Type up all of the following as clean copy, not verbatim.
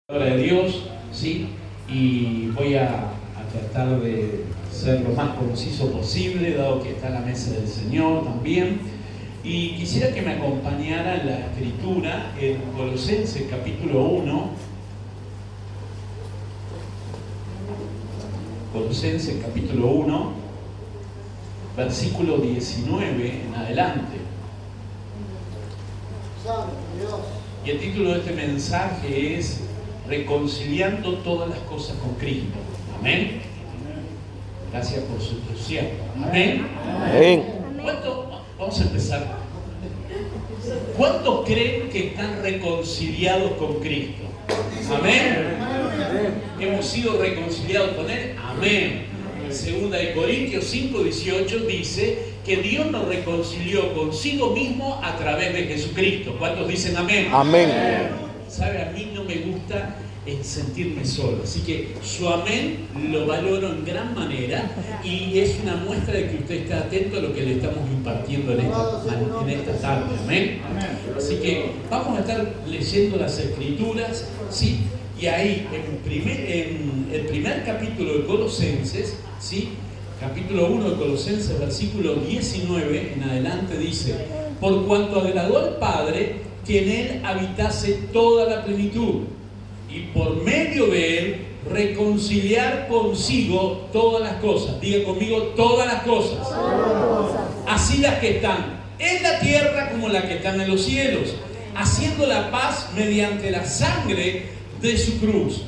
Palabra de Dios, ¿sí? Y voy a tratar de ser lo más conciso posible, dado que está la mesa del Señor también. Y quisiera que me acompañara en la escritura en Colosenses capítulo 1. Colosenses capítulo 1, versículo 19 en adelante. Y el título de este mensaje es Reconciliando todas las cosas con Cristo. Amén. Gracias por su entusiasmo. Amén. Amén. Vamos a empezar. ¿Cuántos creen que están reconciliados con Cristo? Amén. ¿Hemos sido reconciliados con Él? Amén. Segunda de Corintios 5:18 dice que Dios nos reconcilió consigo mismo a través de Jesucristo. ¿Cuántos dicen amén? Amén. ¿Sabe? A mí no me gusta sentirme solo, así que su amén lo valoro en gran manera y es una muestra de que usted está atento a lo que le estamos impartiendo en esta tarde. Amén. Así que vamos a estar leyendo las Escrituras, ¿sí? Y ahí en el primer capítulo de Colosenses, ¿sí? Capítulo 1 de Colosenses, versículo 19 en adelante dice: por cuanto agradó al Padre que en Él habitase toda la plenitud, y por medio de Él reconciliar consigo todas las cosas. Diga conmigo, todas las cosas. Así las que están en la tierra como las que están en los cielos, haciendo la paz mediante la sangre de su cruz.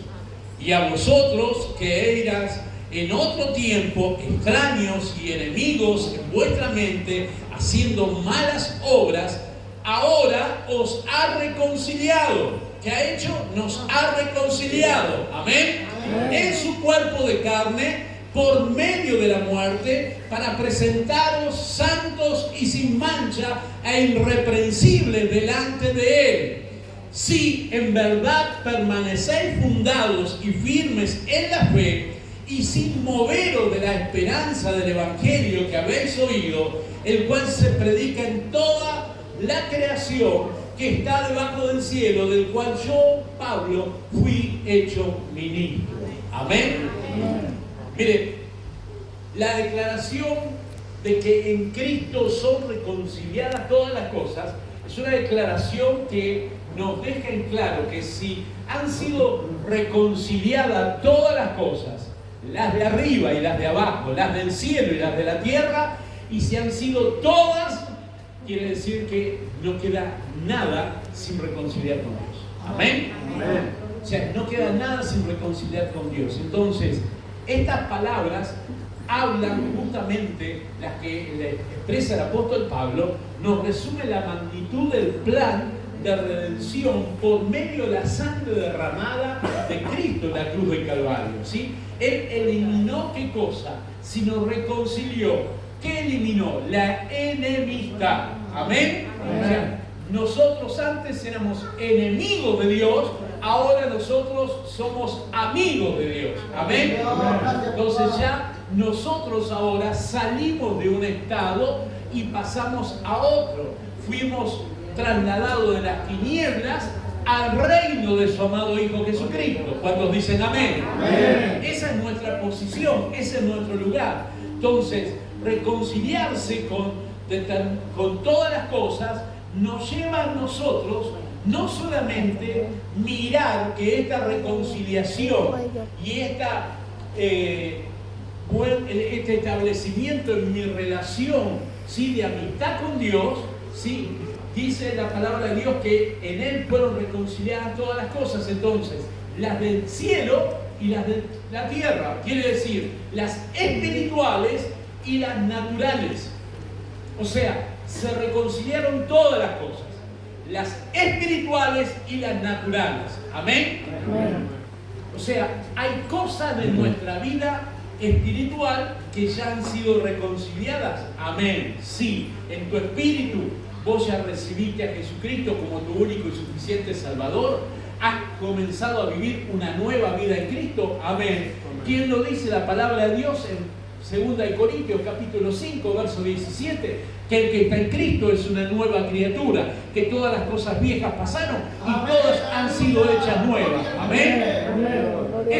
Y a vosotros que eras en otro tiempo extraños y enemigos en vuestra mente, haciendo malas obras, ahora os ha reconciliado. ¿Qué ha hecho? Nos ha reconciliado. Amén. En su cuerpo de carne, por medio de la muerte, para presentaros santos y sin mancha e irreprensibles delante de Él. Si en verdad permanecéis fundados y firmes en la fe, y sin moveros de la esperanza del Evangelio que habéis oído, el cual se predica en toda la creación que está debajo del cielo, del cual yo, Pablo, fui hecho ministro. Amén. Mire, la declaración de que en Cristo son reconciliadas todas las cosas es una declaración que nos deja en claro que si han sido reconciliadas todas las cosas, las de arriba y las de abajo, las del cielo y las de la tierra, y si han sido todas, quiere decir que no queda nada sin reconciliar con Dios. Amén. Amén. O sea, no queda nada sin reconciliar con Dios. Entonces, estas palabras hablan justamente, las que le expresa el apóstol Pablo, nos resume la magnitud del plan de redención por medio de la sangre derramada de Cristo en la cruz del Calvario, ¿sí? Él eliminó ¿qué cosa? Sino reconcilió. ¿Qué eliminó? La enemistad. Amén. Amén. O sea, nosotros antes éramos enemigos de Dios, ahora nosotros somos amigos de Dios. Amén. Entonces ya nosotros ahora salimos de un estado y pasamos a otro. Fuimos trasladados de las tinieblas al reino de su amado Hijo Jesucristo. ¿Cuántos dicen amén? Amén? Esa es nuestra posición, ese es nuestro lugar. Entonces, reconciliarse con todas las cosas nos lleva a nosotros no solamente mirar que esta reconciliación y este establecimiento en mi relación, ¿sí?, de amistad con Dios, ¿sí?, dice la palabra de Dios que en Él fueron reconciliadas todas las cosas. Entonces, las del cielo y las de la tierra, quiere decir las espirituales y las naturales. O sea, se reconciliaron todas las cosas, las espirituales y las naturales. Amén. Amén. O sea, hay cosas de nuestra vida espiritual que ya han sido reconciliadas. Amén. Sí, en tu espíritu vos ya recibiste a Jesucristo como tu único y suficiente Salvador. Has comenzado a vivir una nueva vida en Cristo. Amén. ¿Quién lo dice? La palabra de Dios en 2 de Corintios capítulo 5, verso 17. Que el que está en Cristo es una nueva criatura. Que todas las cosas viejas pasaron y todas han sido hechas nuevas. Amén.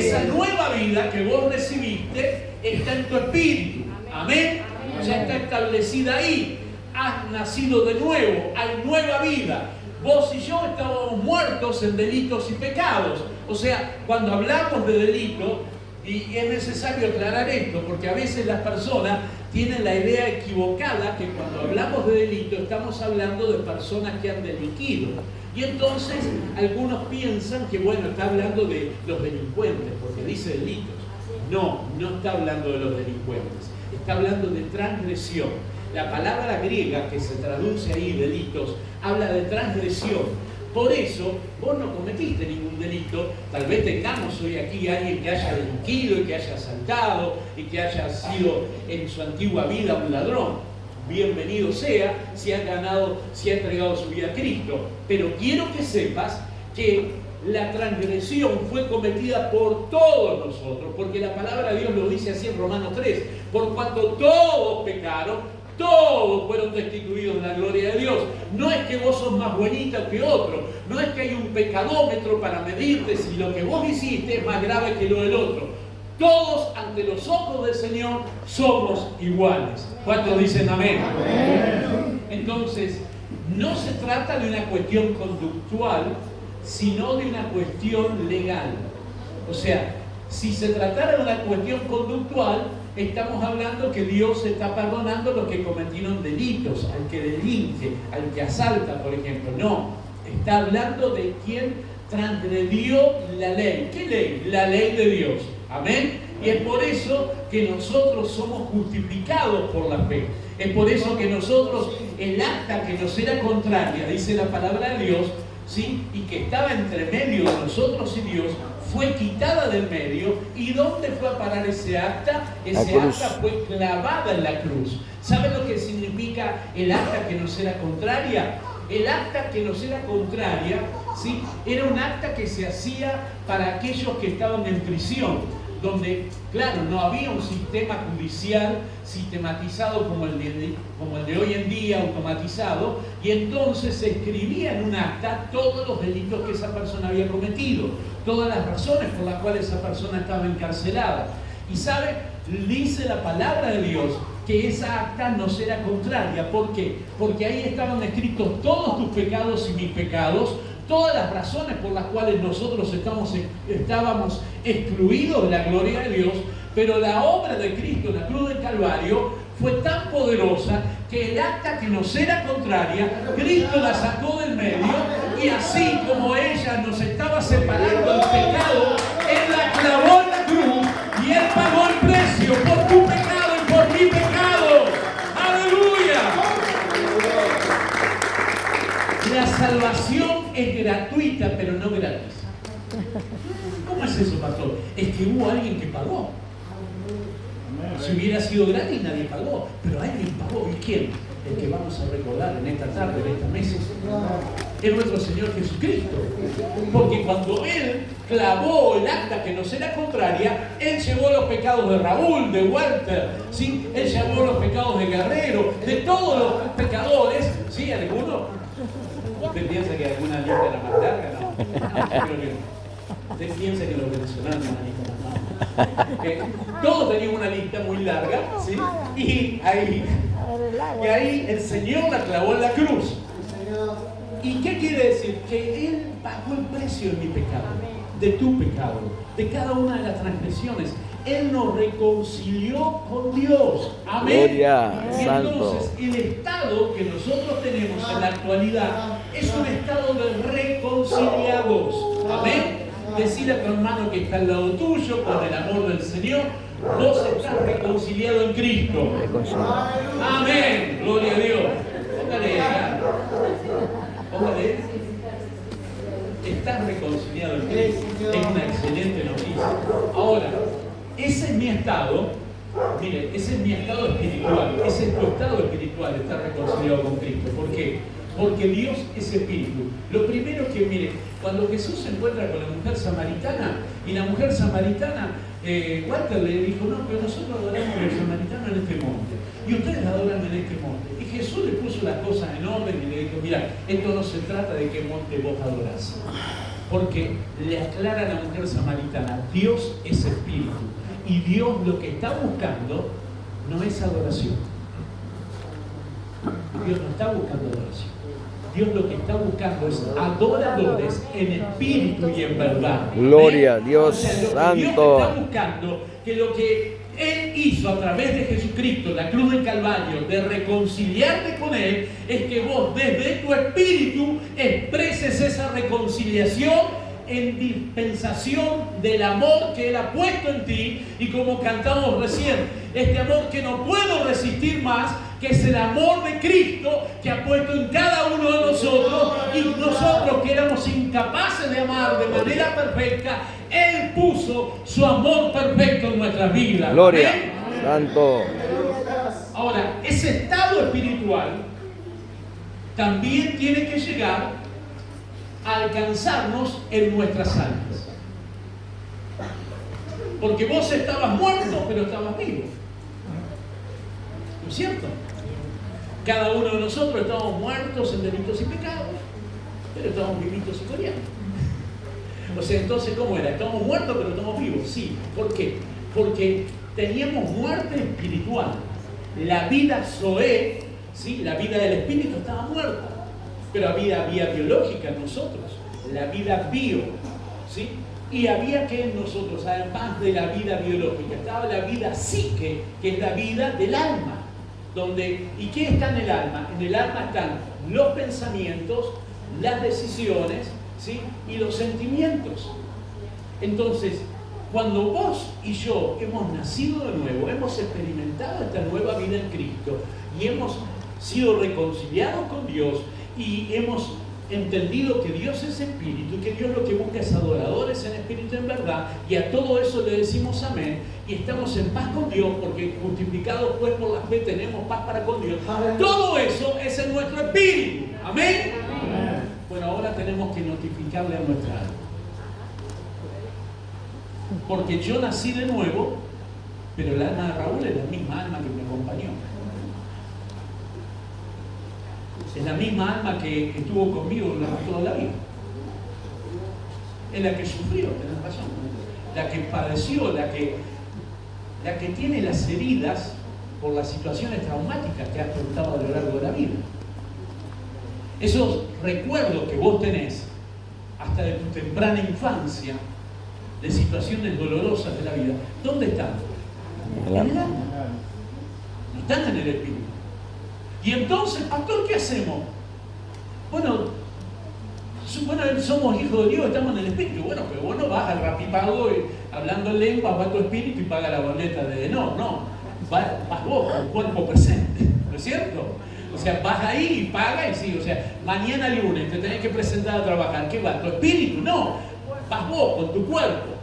esa nueva vida que vos recibiste está en tu espíritu. Amén. Ya está establecida ahí. Has nacido de nuevo, hay nueva vida. Vos y yo estábamos muertos en delitos y pecados. O sea, cuando hablamos de delito, y es necesario aclarar esto, porque a veces las personas tienen la idea equivocada que cuando hablamos de delito estamos hablando de personas que han delinquido. Y entonces algunos piensan que, bueno, está hablando de los delincuentes, porque dice delitos. No, no está hablando de los delincuentes, está hablando de transgresión. La palabra griega que se traduce ahí, delitos, habla de transgresión. Por eso, vos no cometiste ningún delito. Tal vez tengamos hoy aquí alguien que haya delinquido y que haya asaltado y que haya sido en su antigua vida un ladrón. Bienvenido sea si ha entregado su vida a Cristo. Pero quiero que sepas que la transgresión fue cometida por todos nosotros, porque la palabra de Dios lo dice así en Romanos 3. Por cuanto todos pecaron, todos fueron destituidos de la gloria de Dios. No es que vos sos más buenita que otro, no es que hay un pecadómetro para medirte si lo que vos hiciste es más grave que lo del otro. Todos ante los ojos del Señor somos iguales. ¿Cuántos dicen amén? Amén. Entonces, no se trata de una cuestión conductual, sino de una cuestión legal. O sea, si se tratara de una cuestión conductual, estamos hablando que Dios está perdonando a los que cometieron delitos, al que delinque, al que asalta, por ejemplo. No, está hablando de quien transgredió la ley. ¿Qué ley? La ley de Dios. Amén. Y es por eso que nosotros somos justificados por la fe. Es por eso que nosotros, el acta que nos era contraria, dice la palabra de Dios, ¿sí? Y que estaba entre medio de nosotros y Dios, fue quitada del medio. ¿Y dónde fue a parar ese acta? Ese acta fue clavada en la cruz. ¿Saben lo que significa el acta que nos era contraria? El acta que nos era contraria, ¿sí? Era un acta que se hacía para aquellos que estaban en prisión, donde, claro, no había un sistema judicial sistematizado como el de hoy en día, automatizado, y entonces se escribía en un acta todos los delitos que esa persona había cometido, todas las razones por las cuales esa persona estaba encarcelada. Y ¿sabe? Dice la palabra de Dios que esa acta nos era contraria. ¿Por qué? Porque ahí estaban escritos todos tus pecados y mis pecados, todas las razones por las cuales nosotros estábamos excluidos de la gloria de Dios, pero la obra de Cristo en la cruz del Calvario fue tan poderosa que el acta que nos era contraria, Cristo la sacó del medio, y así como ella nos estaba separando del pecado, Él la clavó en la cruz y Él pagó el precio por tu pecado y por mi pecado. ¡Aleluya! La salvación es gratuita, pero no gratis. ¿Cómo es eso, pastor? Es que hubo alguien que pagó. Si hubiera sido gratis, nadie pagó. Pero alguien pagó. ¿Y quién? El que vamos a recordar en esta tarde, en esta mesa, es nuestro Señor Jesucristo. Porque cuando Él clavó el acta que nos era contraria, Él llevó los pecados de Raúl, de Walter, ¿sí? Él llevó los pecados de Guerrero, de todos los pecadores. ¿Sí? ¿Alguno? ¿Usted piensa que alguna lista era más larga? No, creo que no. Usted piensa que los venezolanos tenían una lista más larga. Todos tenían una lista muy larga, ¿sí? Y ahí el Señor la clavó en la cruz. ¿Y qué quiere decir? Que Él pagó el precio de mi pecado, de tu pecado, de cada una de las transgresiones. Él nos reconcilió con Dios. Amén. Gloria, y entonces el estado que nosotros tenemos en la actualidad es un estado de reconciliados. Amén. Decirle a tu hermano que está al lado tuyo, con el amor del Señor, vos estás reconciliado en Cristo. Amén. Gloria a Dios. Póngale. Estás reconciliado en Cristo. Es una excelente noticia. Ahora, ese es mi estado. Mire, ese es mi estado espiritual. Ese es tu estado espiritual, estar reconciliado con Cristo. ¿Por qué? Porque Dios es espíritu. Lo primero que, mire, cuando Jesús se encuentra con la mujer samaritana, y la mujer samaritana, Walter le dijo, no, pero nosotros adoramos a los samaritanos en este monte, y ustedes adoran en este monte. Y Jesús le puso las cosas en orden y le dijo, mira, esto no se trata de qué monte vos adorás. Porque le aclara a la mujer samaritana, Dios es espíritu. Y Dios lo que está buscando no es adoración. Dios no está buscando adoración. Dios lo que está buscando es adoradores en espíritu y en verdad. Gloria a Dios Santo. Dios está buscando que lo que Él hizo a través de Jesucristo, la cruz del Calvario, de reconciliarte con Él, es que vos desde tu espíritu expreses esa reconciliación en dispensación del amor que Él ha puesto en ti, y como cantamos recién, este amor que no puedo resistir más, que es el amor de Cristo que ha puesto en cada uno de nosotros, y nosotros que éramos incapaces de amar de manera perfecta, Él puso su amor perfecto en nuestras vidas. Gloria, ¿amén? Santo. Ahora, ese estado espiritual también tiene que llegar a alcanzarnos en nuestras almas. Porque vos estabas muerto, pero estabas vivo. ¿No es cierto? Cada uno de nosotros estamos muertos en delitos y pecados, pero estamos vivitos y coreanos. O sea, entonces, ¿cómo era? Estamos muertos, pero estamos vivos. Sí. ¿Por qué? Porque teníamos muerte espiritual. La vida Zoé, ¿sí? La vida del espíritu estaba muerta, pero había vida biológica en nosotros, la vida bio, ¿sí? Y había que en nosotros, además de la vida biológica, estaba la vida psique, que es la vida del alma. ¿Y qué está en el alma? En el alma están los pensamientos, las decisiones, ¿sí? Y los sentimientos. Entonces, cuando vos y yo hemos nacido de nuevo, hemos experimentado esta nueva vida en Cristo y hemos sido reconciliados con Dios y hemos entendido que Dios es espíritu y que Dios lo que busca es adoradores en espíritu y en verdad, y a todo eso le decimos amén, y estamos en paz con Dios, porque justificados pues por la fe tenemos paz para con Dios. Todo eso es en nuestro espíritu. Amén. Bueno, ahora tenemos que notificarle a nuestra alma, porque yo nací de nuevo, pero el alma de Raúl es la misma alma que me acompañó. Es la misma alma que estuvo conmigo durante toda la vida. Es la que sufrió, tenés razón. La que padeció, la que tiene las heridas por las situaciones traumáticas que has afrontado a lo largo de la vida. Esos recuerdos que vos tenés hasta de tu temprana infancia, de situaciones dolorosas de la vida, ¿dónde están? En el alma. No están en el espíritu. Y entonces, pastor, ¿qué hacemos? Bueno, somos hijos de Dios, estamos en el espíritu. Bueno, pero vos no vas al Rapipago hablando en lengua, va tu espíritu y paga la boleta de no. Vas vos, con cuerpo presente, ¿no es cierto? O sea, vas ahí y pagas y sí, o sea, mañana lunes te tenés que presentar a trabajar. ¿Qué va? ¿Tu espíritu? No, vas vos con tu cuerpo.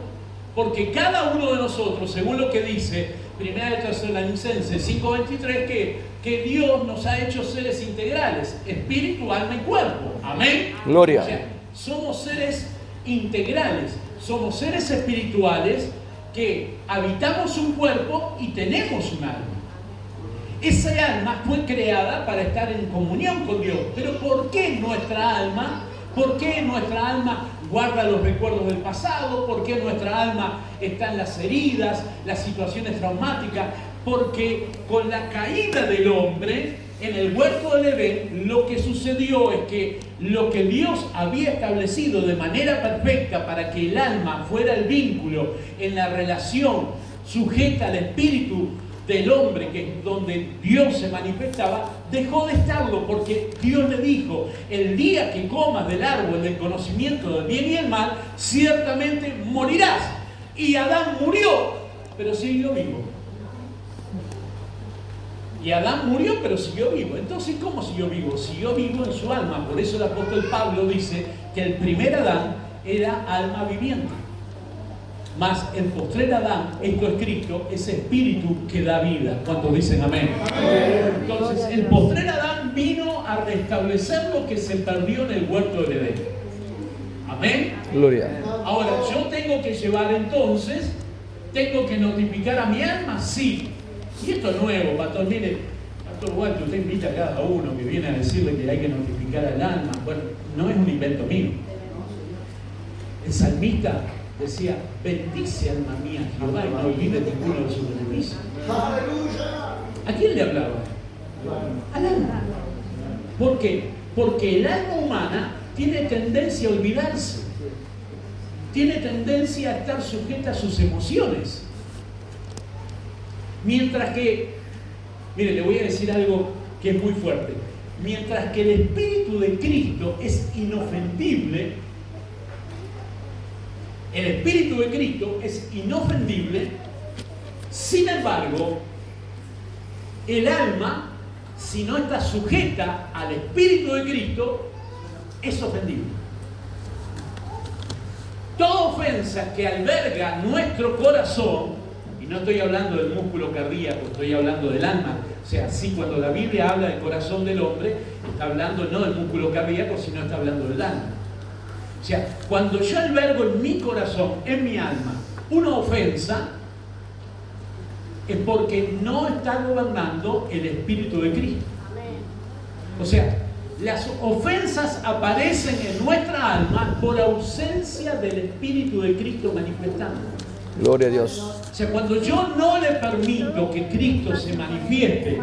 Porque cada uno de nosotros, según lo que dice 1 Tesalonicenses 5:23, que Dios nos ha hecho seres integrales, espíritu, alma y cuerpo. Amén. Gloria. O sea, somos seres integrales, somos seres espirituales que habitamos un cuerpo y tenemos un alma. Esa alma fue creada para estar en comunión con Dios. Pero ¿por qué nuestra alma guarda los recuerdos del pasado? ¿Por qué nuestra alma está en las heridas, las situaciones traumáticas? Porque con la caída del hombre en el huerto del Edén, lo que sucedió es que lo que Dios había establecido de manera perfecta para que el alma fuera el vínculo en la relación sujeta al espíritu del hombre, que es donde Dios se manifestaba, dejó de estarlo, porque Dios le dijo: el día que comas del árbol del conocimiento del bien y el mal, ciertamente morirás. Y Adán murió, pero siguió vivo. Y Adán murió, pero siguió vivo. Entonces, ¿cómo siguió vivo? Siguió vivo en su alma. Por eso el apóstol Pablo dice que el primer Adán era alma viviente. Mas el postrer Adán, esto escrito, es espíritu que da vida. ¿Cuántos dicen amén? Entonces, el postrer Adán vino a restablecer lo que se perdió en el huerto del Edén. Amén. Gloria. Ahora, yo tengo que llevar entonces, tengo que notificar a mi alma, sí. Y esto es nuevo, pastor. Mire, pastor Walter, usted invita a cada uno que viene a decirle que hay que notificar al alma. Bueno, no es un invento mío. El salmista decía: bendice alma mía Jehová y no olvide ninguno de sus beneficios. ¿A quién le hablaba? Al alma. ¿Por qué? Porque el alma humana tiene tendencia a olvidarse, tiene tendencia a estar sujeta a sus emociones. Mientras que, mire, le voy a decir algo que es muy fuerte. Mientras que el Espíritu de Cristo es inofendible, el Espíritu de Cristo es inofendible, sin embargo, el alma, si no está sujeta al Espíritu de Cristo, es ofendible. Toda ofensa que alberga nuestro corazón, y no estoy hablando del músculo cardíaco, estoy hablando del alma. O sea, sí, cuando la Biblia habla del corazón del hombre, está hablando no del músculo cardíaco, sino está hablando del alma. O sea, cuando yo albergo en mi corazón, en mi alma, una ofensa, es porque no está gobernando el Espíritu de Cristo. O sea, las ofensas aparecen en nuestra alma por ausencia del Espíritu de Cristo manifestando. Gloria a Dios. O sea, cuando yo no le permito que Cristo se manifieste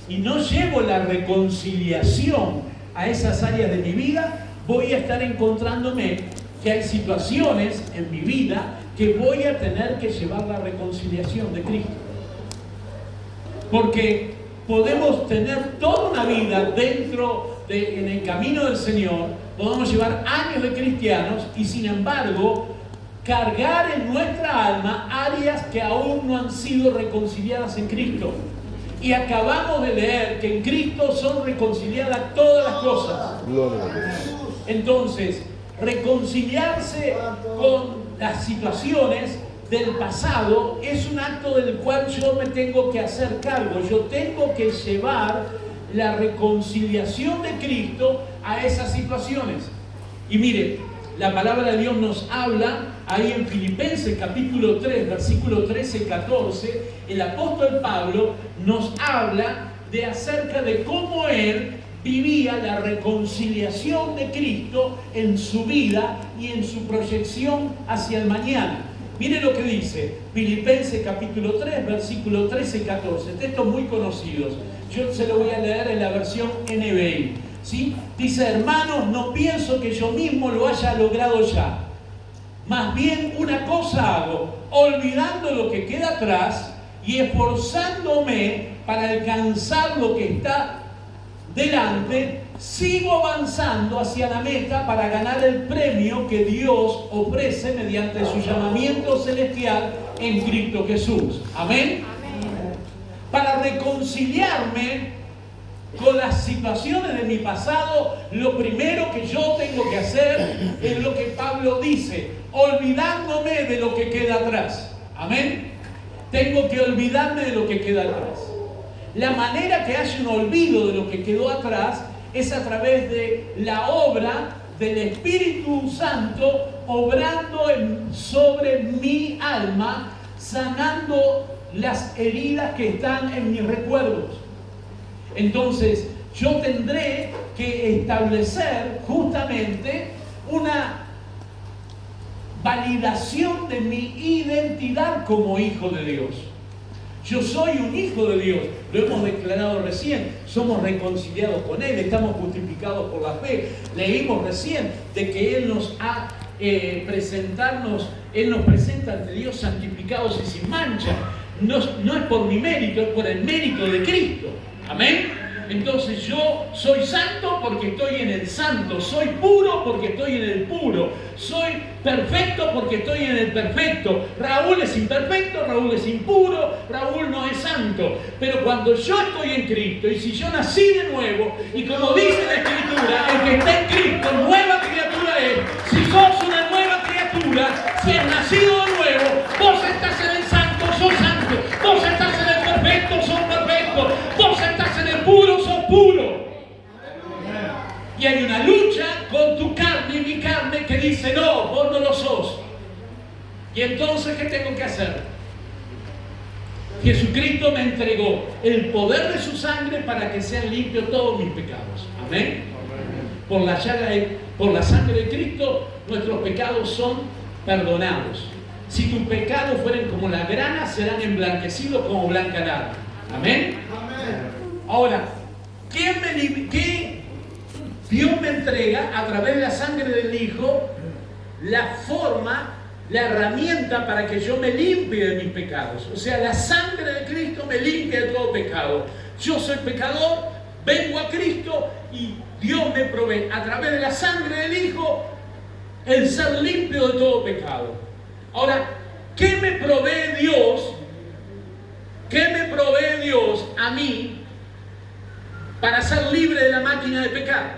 y no llevo la reconciliación a esas áreas de mi vida, voy a estar encontrándome que hay situaciones en mi vida que voy a tener que llevar la reconciliación de Cristo. Porque podemos tener toda una vida en el camino del Señor, podemos llevar años de cristianos y sin embargo cargar en nuestra alma áreas que aún no han sido reconciliadas en Cristo. Y acabamos de leer que en Cristo son reconciliadas todas las cosas. Gloria a Dios. Entonces, reconciliarse con las situaciones del pasado es un acto del cual yo me tengo que hacer cargo. Yo tengo que llevar la reconciliación de Cristo a esas situaciones. Y mire, la palabra de Dios nos habla ahí en Filipenses capítulo 3, versículo 13 y 14. El apóstol Pablo nos habla de acerca de cómo él vivía la reconciliación de Cristo en su vida y en su proyección hacia el mañana. Mire lo que dice Filipenses capítulo 3, versículo 13 y 14. Textos muy conocidos. Yo se lo voy a leer en la versión NBI. ¿Sí? Dice: hermanos, no pienso que yo mismo lo haya logrado ya. Más bien una cosa hago, olvidando lo que queda atrás y esforzándome para alcanzar lo que está delante, sigo avanzando hacia la meta para ganar el premio que Dios ofrece mediante su llamamiento celestial en Cristo Jesús. Amén. Amén. Para reconciliarme con las situaciones de mi pasado, lo primero que yo tengo que hacer es lo que Pablo dice: olvidándome de lo que queda atrás. Amén. Tengo que olvidarme de lo que queda atrás. La manera que haya un olvido de lo que quedó atrás es a través de la obra del Espíritu Santo obrando sobre mi alma, sanando las heridas que están en mis recuerdos. Entonces, yo tendré que establecer justamente una validación de mi identidad como hijo de Dios. Yo soy un hijo de Dios, lo hemos declarado recién, somos reconciliados con Él, estamos justificados por la fe. Leímos recién de que Él nos ha Él nos presenta ante Dios santificados y sin mancha. No es por mi mérito, es por el mérito de Cristo. Amén. Entonces yo soy santo porque estoy en el santo, soy puro porque estoy en el puro, soy perfecto porque estoy en el perfecto. Raúl es imperfecto, Raúl es impuro, Raúl no es santo. Pero cuando yo estoy en Cristo y si yo nací de nuevo, y como dice la Escritura, el que está en Cristo, nueva criatura es. Si sos una nueva criatura, si has nacido de nuevo, vos estás en el santo, sos santo, vos estás en el perfecto, sos perfecto, vos estás en el puro, sos puro. Y hay una lucha con tu carne y mi carne que dice: no, vos no lo sos. Y entonces, ¿qué tengo que hacer? Jesucristo me entregó el poder de su sangre para que sean limpios todos mis pecados. Amén. Por la llaga Por la sangre de Cristo, nuestros pecados son perdonados. Si tus pecados fueren como la grana, serán emblanquecidos como blanca lana. Amén. Ahora, ¿qué Dios me entrega a través de la sangre del Hijo? La forma, la herramienta para que yo me limpie de mis pecados. O sea, la sangre de Cristo me limpia de todo pecado. Yo soy pecador, vengo a Cristo y Dios me provee a través de la sangre del Hijo el ser limpio de todo pecado. Ahora, ¿qué me provee Dios? ¿Qué me provee Dios a mí para ser libre de la máquina de pecar?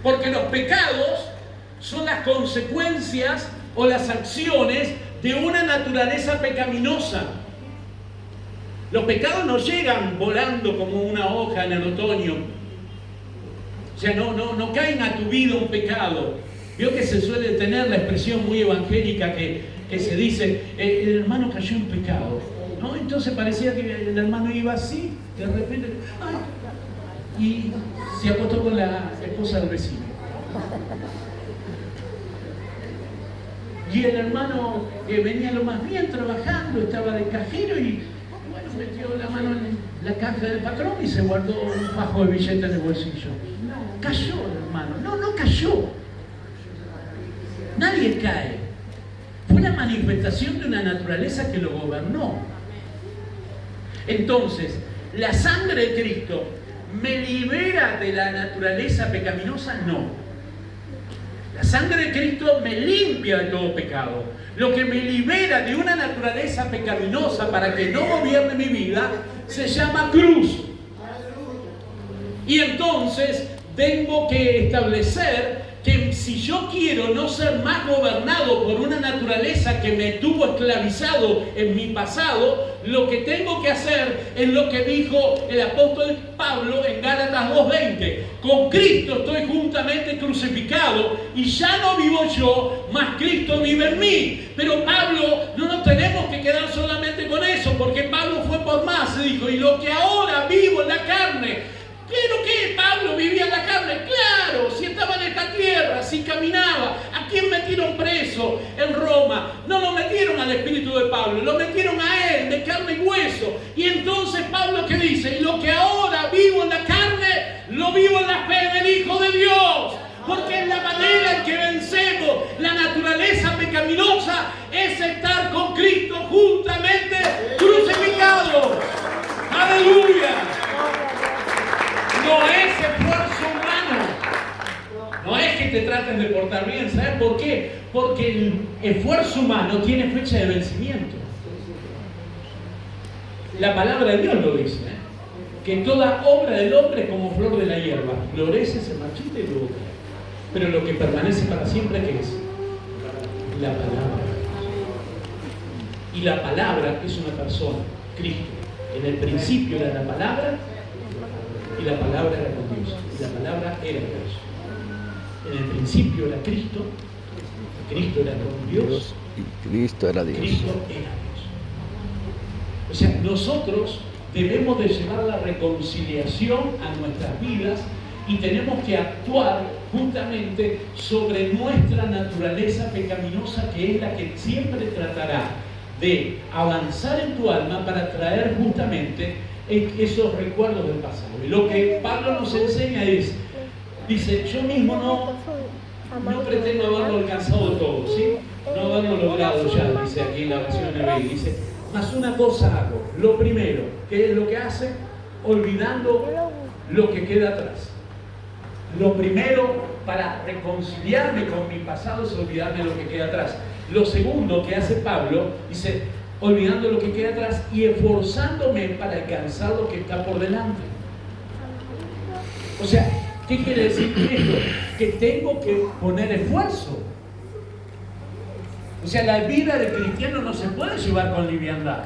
Porque los pecados son las consecuencias o las acciones de una naturaleza pecaminosa. Los pecados no llegan volando como una hoja en el otoño. O sea, no caen a tu vida un pecado. Veo que se suele tener la expresión muy evangélica que se dice, el hermano cayó en pecado, ¿no? Entonces parecía que el hermano iba así, de repente, y se acostó con la esposa del vecino. Y el hermano venía lo más bien trabajando, estaba de cajero y bueno, metió la mano en la caja del patrón y se guardó un fajo de billete en el bolsillo. Cayó el hermano. No cayó. Nadie cae. Fue la manifestación de una naturaleza que lo gobernó. Entonces, la sangre de Cristo me libera de la naturaleza pecaminosa, no. La sangre de Cristo me limpia de todo pecado. Lo que me libera de una naturaleza pecaminosa para que no gobierne mi vida se llama cruz. Y entonces tengo que establecer que si yo quiero no ser más gobernado por una naturaleza que me tuvo esclavizado en mi pasado, lo que tengo que hacer es lo que dijo el apóstol Pablo en Gálatas 2:20. Con Cristo estoy juntamente crucificado y ya no vivo yo, mas Cristo vive en mí. Pero Pablo, no nos tenemos que quedar solamente con eso, porque Pablo fue por más, dijo, y lo que ahora vivo en la carne. ¿Pero qué? Pablo vivía en la carne. Claro, si estaba en esta tierra, si caminaba. ¿A quién metieron preso en Roma? No lo metieron al espíritu de Pablo, lo metieron a él, de carne y hueso. Y entonces Pablo, ¿qué dice? Y lo que ahora vivo en la carne, lo vivo en la fe del Hijo de Dios. Porque es la manera en que vencemos la naturaleza pecaminosa, es estar con Cristo juntamente crucificado. ¡Aleluya! No es esfuerzo humano. No es que te traten de portar bien. ¿Sabes por qué? Porque el esfuerzo humano tiene fecha de vencimiento. La palabra de Dios lo dice, que toda obra del hombre es como flor de la hierba. Florece, se marchita y luego cae. Pero lo que permanece para siempre, ¿qué es? La palabra. Y la palabra es una persona, Cristo. En el principio era la palabra, y la palabra era con Dios, y la palabra era Dios. En el principio era Cristo, Cristo era con Dios, y Cristo era Dios. Cristo era Dios. O sea, nosotros debemos de llevar la reconciliación a nuestras vidas y tenemos que actuar justamente sobre nuestra naturaleza pecaminosa, que es la que siempre tratará de avanzar en tu alma para traer justamente esos recuerdos del pasado. Y lo que Pablo nos enseña es, dice, yo mismo no pretendo haberlo alcanzado todo, ¿sí? No haberlo logrado ya, dice aquí en la versión NBI, dice, mas una cosa hago, lo primero, ¿qué es lo que hace? Olvidando lo que queda atrás. Lo primero para reconciliarme con mi pasado es olvidarme lo que queda atrás. Lo segundo que hace Pablo, dice, olvidando lo que queda atrás y esforzándome para alcanzar lo que está por delante. O sea, ¿qué quiere decir esto? Que tengo que poner esfuerzo. O sea, la vida del cristiano no se puede llevar con liviandad.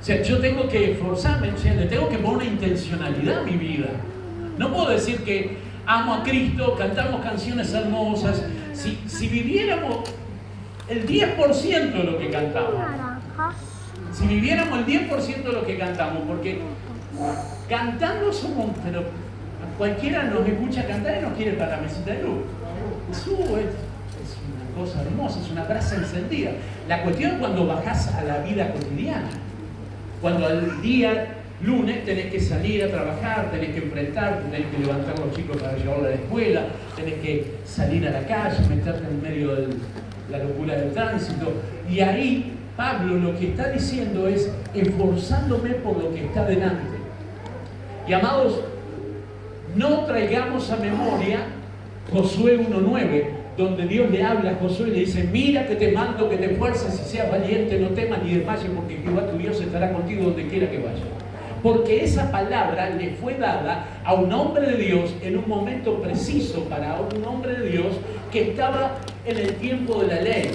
O sea, yo tengo que esforzarme, o sea, le tengo que poner una intencionalidad a mi vida. No puedo decir que amo a Cristo, cantamos canciones hermosas. Si viviéramos el 10% de lo que cantamos, si viviéramos el 10% de lo que cantamos, porque cantando somos pero cualquiera nos escucha cantar y nos quiere para la mesita de luz. Jesús es una cosa hermosa, es una brasa encendida. La cuestión es cuando bajás a la vida cotidiana. Cuando al día lunes tenés que salir a trabajar, tenés que enfrentarte, tenés que levantar a los chicos para llevarlos a la escuela, tenés que salir a la calle, meterte en medio de la locura del tránsito. Y ahí Pablo lo que está diciendo es esforzándome por lo que está delante. Y amados, no traigamos a memoria Josué 1:9, donde Dios le habla a Josué y le dice: mira que te mando que te esfuerces y seas valiente, no temas ni desmayes, porque Jehová tu Dios estará contigo donde quiera que vayas. Porque esa palabra le fue dada a un hombre de Dios en un momento preciso, para un hombre de Dios que estaba en el tiempo de la ley.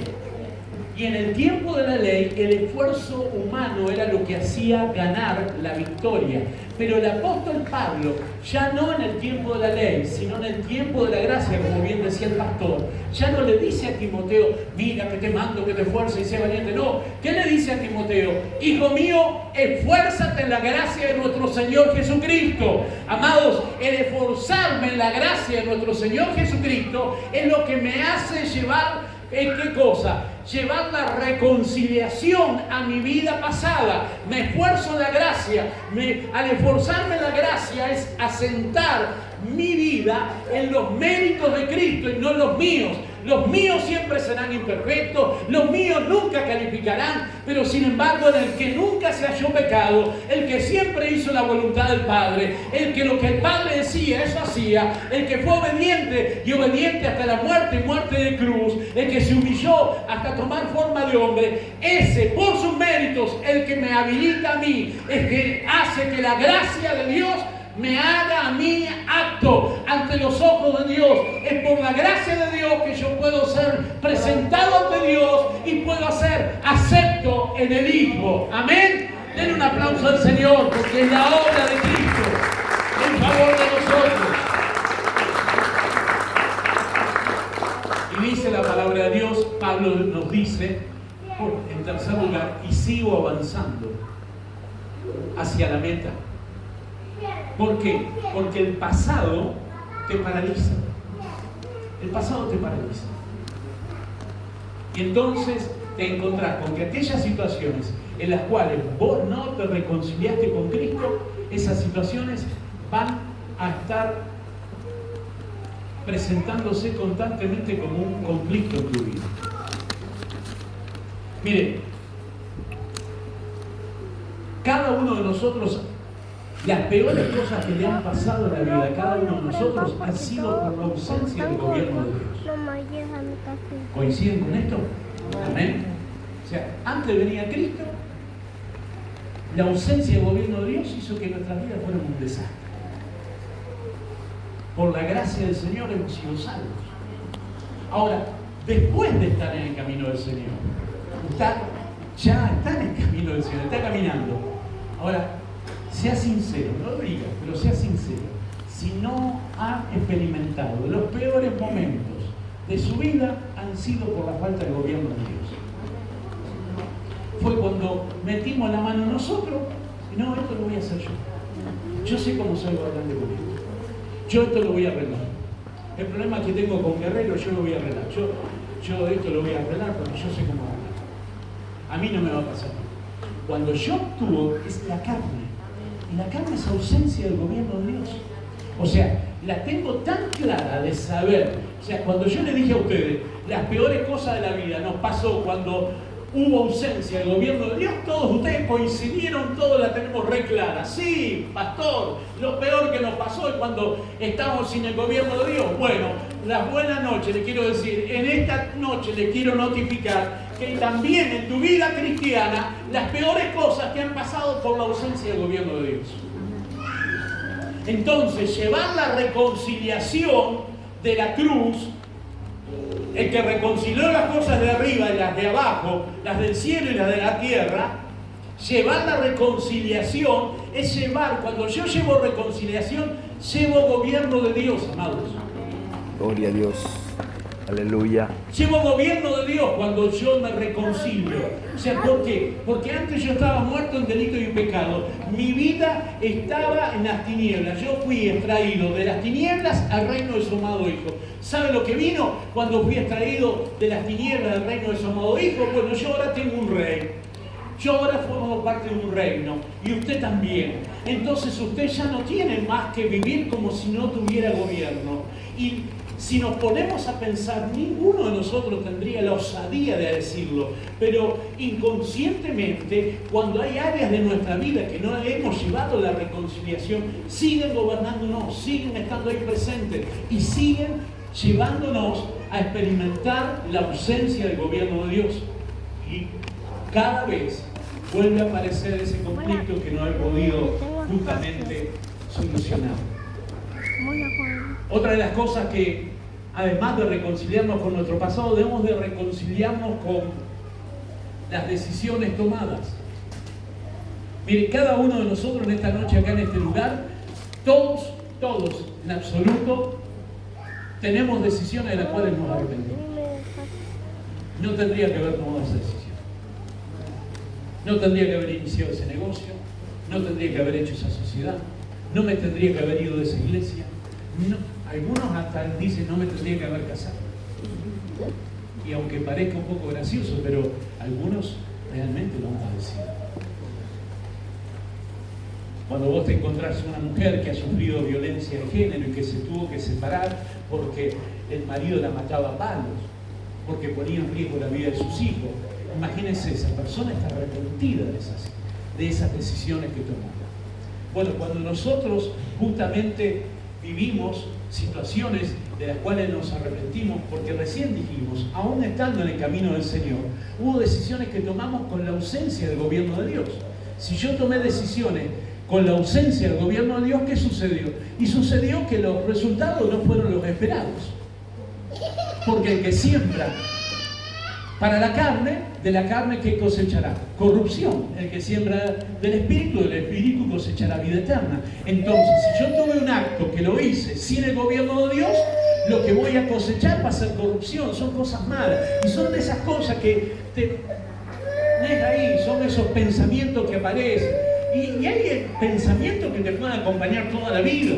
Y en el tiempo de la ley, el esfuerzo humano era lo que hacía ganar la victoria. Pero el apóstol Pablo, ya no en el tiempo de la ley, sino en el tiempo de la gracia, como bien decía el pastor, ya no le dice a Timoteo: mira que te mando que te esfuerces y sea valiente. No, ¿qué le dice a Timoteo? Hijo mío, esfuérzate en la gracia de nuestro Señor Jesucristo. Amados, el esforzarme en la gracia de nuestro Señor Jesucristo es lo que me hace llevar, ¿qué cosa? Llevar la reconciliación a mi vida pasada. Me esfuerzo en la gracia. Al esforzarme en la gracia es asentar mi vida en los méritos de Cristo y no en los míos. Los míos siempre serán imperfectos, los míos nunca calificarán, pero sin embargo en el que nunca se halló pecado, el que siempre hizo la voluntad del Padre, el que lo que el Padre decía, eso hacía, el que fue obediente y obediente hasta la muerte y muerte de cruz, el que se humilló hasta tomar forma de hombre, ese por sus méritos, el que me habilita a mí, el que hace que la gracia de Dios me haga a mí apto ante los ojos de Dios. Es por la gracia de Dios que yo puedo ser presentado ante Dios y puedo ser acepto en el Hijo. Amén. Den un aplauso al Señor, porque es la obra de Cristo en favor de nosotros. Y dice la palabra de Dios, Pablo nos dice, en tercer lugar, y sigo avanzando hacia la meta. ¿Por qué? Porque el pasado te paraliza. El pasado te paraliza. Y entonces te encontrás con que aquellas situaciones en las cuales vos no te reconciliaste con Cristo, esas situaciones van a estar presentándose constantemente como un conflicto en tu vida. Mire, cada uno de nosotros, las peores cosas que le han pasado en la vida a cada uno de nosotros han sido por la ausencia del gobierno de Dios. ¿Coinciden con esto? Amén. O sea, antes venía Cristo, la ausencia del gobierno de Dios hizo que nuestras vidas fueran un desastre. Por la gracia del Señor hemos sido salvos. Ahora, después de estar en el camino del Señor, ya está en el camino del Señor, está caminando. Ahora, sea sincero, no lo diga, pero sea sincero. Si no ha experimentado los peores momentos de su vida, han sido por la falta del gobierno de Dios. Fue cuando metimos la mano nosotros y no, esto lo voy a hacer yo. Yo sé cómo salgo adelante con esto. Yo esto lo voy a arreglar. El problema que tengo con Guerrero, yo lo voy a arreglar. Yo esto lo voy a arreglar porque yo sé cómo arreglar. A mí no me va a pasar. Cuando yo actúo es la carne. Y la carne es ausencia del gobierno de Dios. O sea, la tengo tan clara de saber. O sea, cuando yo le dije a ustedes, las peores cosas de la vida nos pasó cuando hubo ausencia del gobierno de Dios, todos ustedes coincidieron, todos la tenemos re clara. Sí, pastor, lo peor que nos pasó es cuando estamos sin el gobierno de Dios. Bueno, las buenas noches, le quiero decir, en esta noche le quiero notificar que también en tu vida cristiana las peores cosas te han pasado por la ausencia del gobierno de Dios. Entonces, llevar la reconciliación de la cruz, el que reconcilió las cosas de arriba y las de abajo, las del cielo y las de la tierra, llevar la reconciliación es llevar, cuando yo llevo reconciliación, llevo gobierno de Dios, amados. Gloria a Dios. Aleluya. Llevo gobierno de Dios cuando yo me reconcilio. O sea, ¿por qué? Porque antes yo estaba muerto en delito y pecado. Mi vida estaba en las tinieblas. Yo fui extraído de las tinieblas al reino de su amado Hijo. ¿Sabe lo que vino cuando fui extraído de las tinieblas al reino de su amado Hijo? Bueno, yo ahora tengo un rey. Yo ahora formo parte de un reino y usted también. Entonces usted ya no tiene más que vivir como si no tuviera gobierno. Y si nos ponemos a pensar, ninguno de nosotros tendría la osadía de decirlo, pero inconscientemente, cuando hay áreas de nuestra vida que no hemos llevado a la reconciliación, siguen gobernándonos, siguen estando ahí presentes y siguen llevándonos a experimentar la ausencia del gobierno de Dios. Y cada vez vuelve a aparecer ese conflicto que no he podido justamente solucionar. Otra de las cosas que, además de reconciliarnos con nuestro pasado, debemos de reconciliarnos con las decisiones tomadas. Mire, cada uno de nosotros en esta noche, acá en este lugar, todos en absoluto, tenemos decisiones de las cuales nos arrepentimos. No tendría que haber tomado esa decisión. No tendría que haber iniciado ese negocio, no tendría que haber hecho esa sociedad, no me tendría que haber ido de esa iglesia. No, algunos hasta dicen no me tendría que haber casado. Y aunque parezca un poco gracioso, pero algunos realmente lo han padecido. Cuando vos te encontrás una mujer que ha sufrido violencia de género y que se tuvo que separar porque el marido la mataba a palos, porque ponía en riesgo la vida de sus hijos, imagínense, esa persona está arrepentida de esas decisiones que tomó. Bueno, cuando nosotros justamente vivimos situaciones de las cuales nos arrepentimos, porque recién dijimos, aún estando en el camino del Señor, hubo decisiones que tomamos con la ausencia del gobierno de Dios. Si yo tomé decisiones con la ausencia del gobierno de Dios, ¿qué sucedió? Y sucedió que los resultados no fueron los esperados. Porque el que siembra para la carne, de la carne ¿qué cosechará? Corrupción. El que siembra del Espíritu cosechará vida eterna. Entonces, si yo tuve un acto que lo hice sin el gobierno de Dios, lo que voy a cosechar va a ser corrupción, son cosas malas. Y son de esas cosas que tenés ahí, son esos pensamientos que aparecen. Y hay pensamientos que te pueden acompañar toda la vida.